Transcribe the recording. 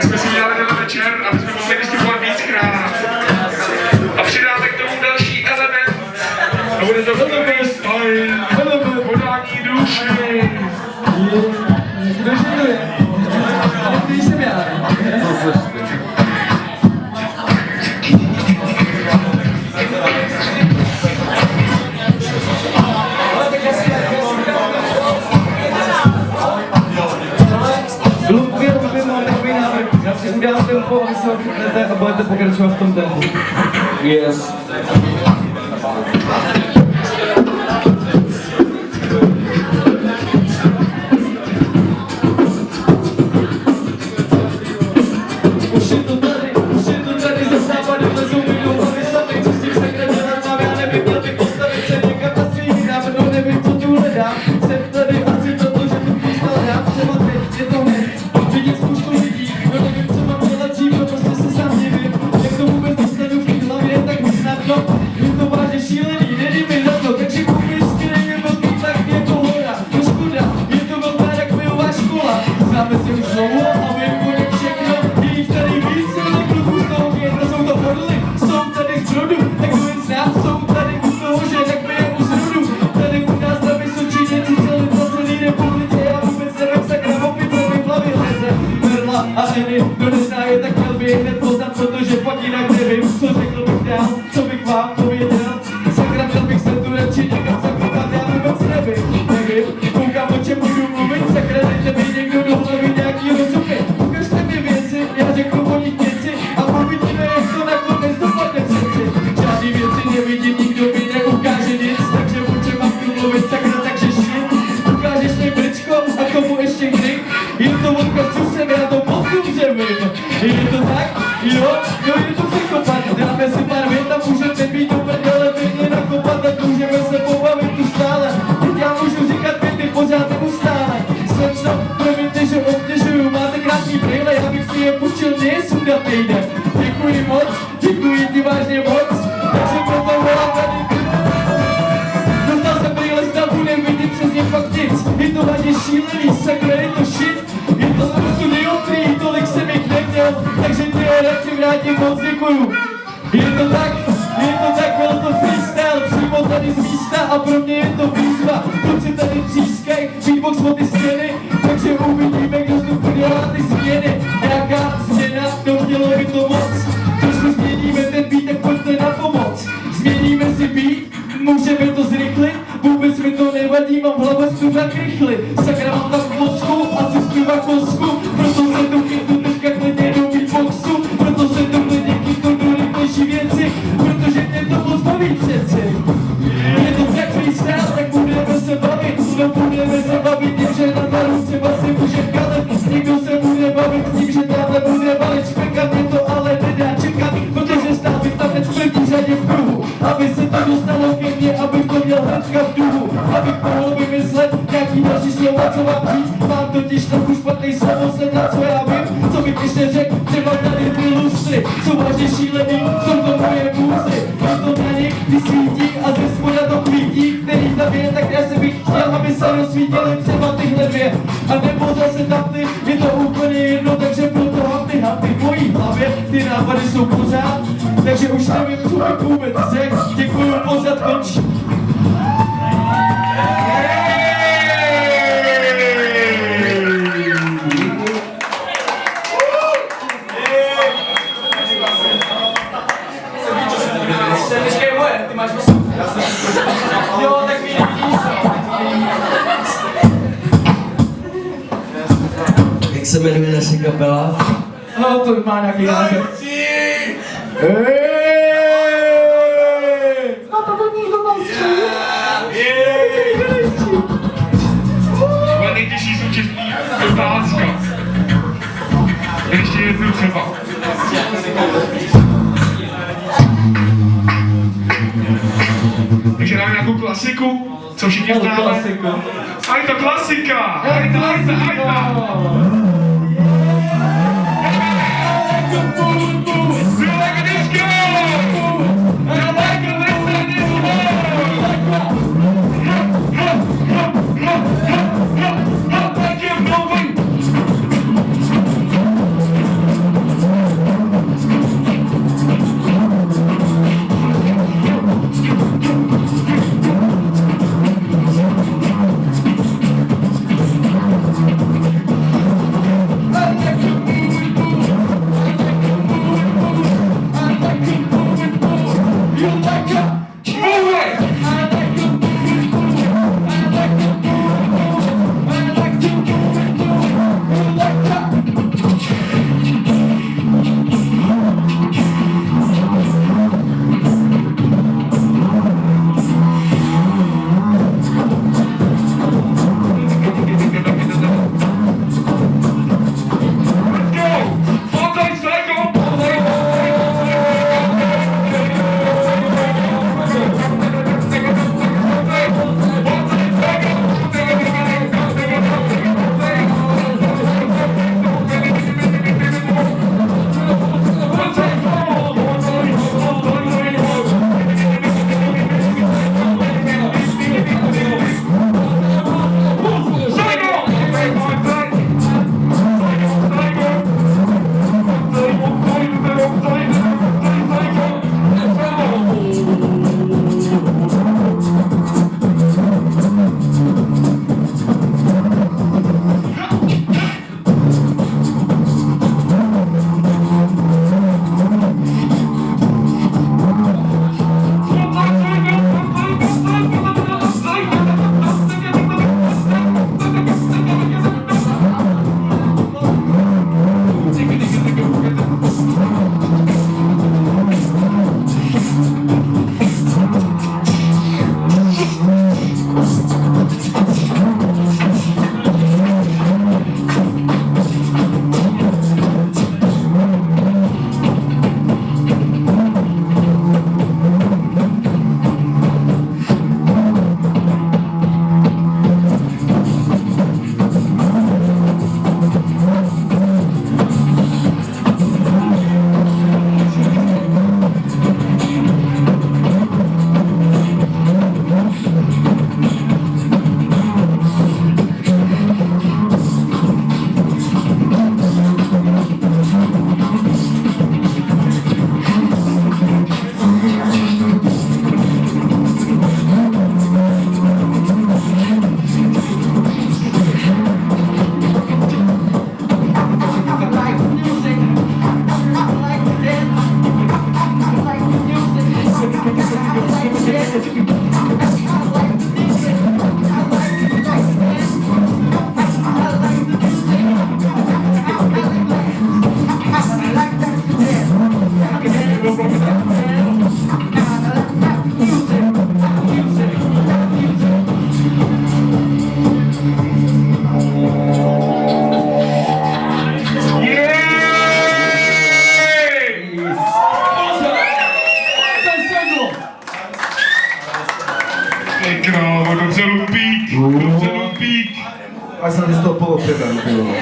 jsme si udělali tenhle večer, aby jsme mohli vystupovat víckrát. A přidáme k tomu další element. A bude to freestyle, podání duše. Kdo to je? Když jsem já. Já si udělám tempo a vy se odchytnete a budete pokračovat v tom tempu. Yes. Už je to tady, za západem lezou mi do hlavy sami, co s tím sakra dělat mám, já nevím, měl bych postavit se někam na svým dávno, nevím, co tu hledám. Jsem tady asi proto, že tu freestyle hrám, třeba teď je to hned, vidět spoustu lidí, no nevím, co mám dělat dřív, no prostě se sám nevím, jak to vůbec dostanu v té hlavě, tak snadno, je to vážně šílený, nedej mi na to, takže popisky nejde velký tak jako hora, no škoda, je to velká jak bojová škola, známe si už znovu a vím o něm všechno, je jich tady víc, ale kluků z toho měta jsou to orly, jsou tady z Brodu, tak to jen znám, jsou tady u toho, že tak by je u zrodu, tady u nás na Vysočině, cíčeli po celý republice, já vůbec nevím, sakra opice mi v hlavě leze, Merla a Eny, kdo nezná je, tak měl by hned poznat, protože pak jinak nevím, co řekl bych dál, co bych vám pověděl, sakra měl bych se tu radši někam zakoukat, já vůbec nevím, koukám, o čem budu mluvit, sakra dejte mi někdo do hlavy nějaký rozumí, ukažte mi věci, já řeknu o nich něco a uvidíme, jak to nakonec dopadne přeci, žádný věci nevidím, nikdo mi neukáže nic, takže o čem mám tu mluvit, sakra, takže shit, ukážeš mi brčko a k tomu ještě krik, je to odkaz, co jsem, já to posud, že vím, je to tak, jo, je to psychopat, dáme si pár vět a můžete být do prdele, pěkně nakopat, ať můžeme se pobavit tu stále, teď já můžu říkat věty pořád neustále, slečno, promiňte, že obtěžuju, máte krásný brýle, já bych si je půjčil nesundat nejde, děkuji ti vážně moc, takže proto volám tady, dostal jsem brýle, zda budem vidět přes ně fakt nic, je to vážně šílený, sakra, je to shit, je to spoustu dioptrií, tolik jsem jich neměl, takže ti je radši vrátím moc děkuju. Je to tak, byl to freestyle, přímo tady z místa a pro mě je to výzva, kluci tady třískej, beatbox od ty stěny, takže uvidíme, kdo tu udělá ty změny, nějaká změna, chtělo by to moc, trošku změníme ten beat, tak pojďte na pomoc, změníme si beat, můžeme to zrychlit, vůbec mi to nevadí, mám hlavu zpěvat rychli, sakra mám tam v mozku, asi zpěvá kosku, proto se tu chytnu teďka klidně do beatboxu, proto se tu klidně chytnu do rychlejší věci, protože mě to moc baví přeci. Je to tak freestyle, tak budeme se bavit, no budeme se bavit tím, že na taru třeba si může kalet, někdo se bude bavit s tím, že tamhle bude balit špekat, mě to ale nedá čekat, protože stál bych tam hned v první řadě v kruhu, aby se to dostalo ke mně, abych to měl hnedka v duhu, abych mohl vymyslet nějaký další slova, co mám říct, mám totiž trochu špatný slovo, na co já vím, co bych ještě řekl, třeba tady ty lustry, jsou vážně šílený, jsou to moje můzy, proto na nich ty svítí a ze spoda to kvítí, který tam je, tak já si bych chtěl, aby se rozsvítily třeba tyhle dvě, a nebo zase tam ty, je to úplně jedno, takže proto mám ty haty v mojí hlavě, ty nápady jsou pořád, takže už nevím, co bych vůbec řekl, děkuju, pořád končí. Jak se jmenuje naše kapela? No, to má nějaký název. No to byl někdo malstří. Moje nejtěžší současný otázka. Ještě jednu třeba. Takže dáme nějakou klasiku, co všichni známe. A je to klasika! Ajta! Krávo, dobře lupík, dobře lupík. A jsem z toho polopivem, ty vole.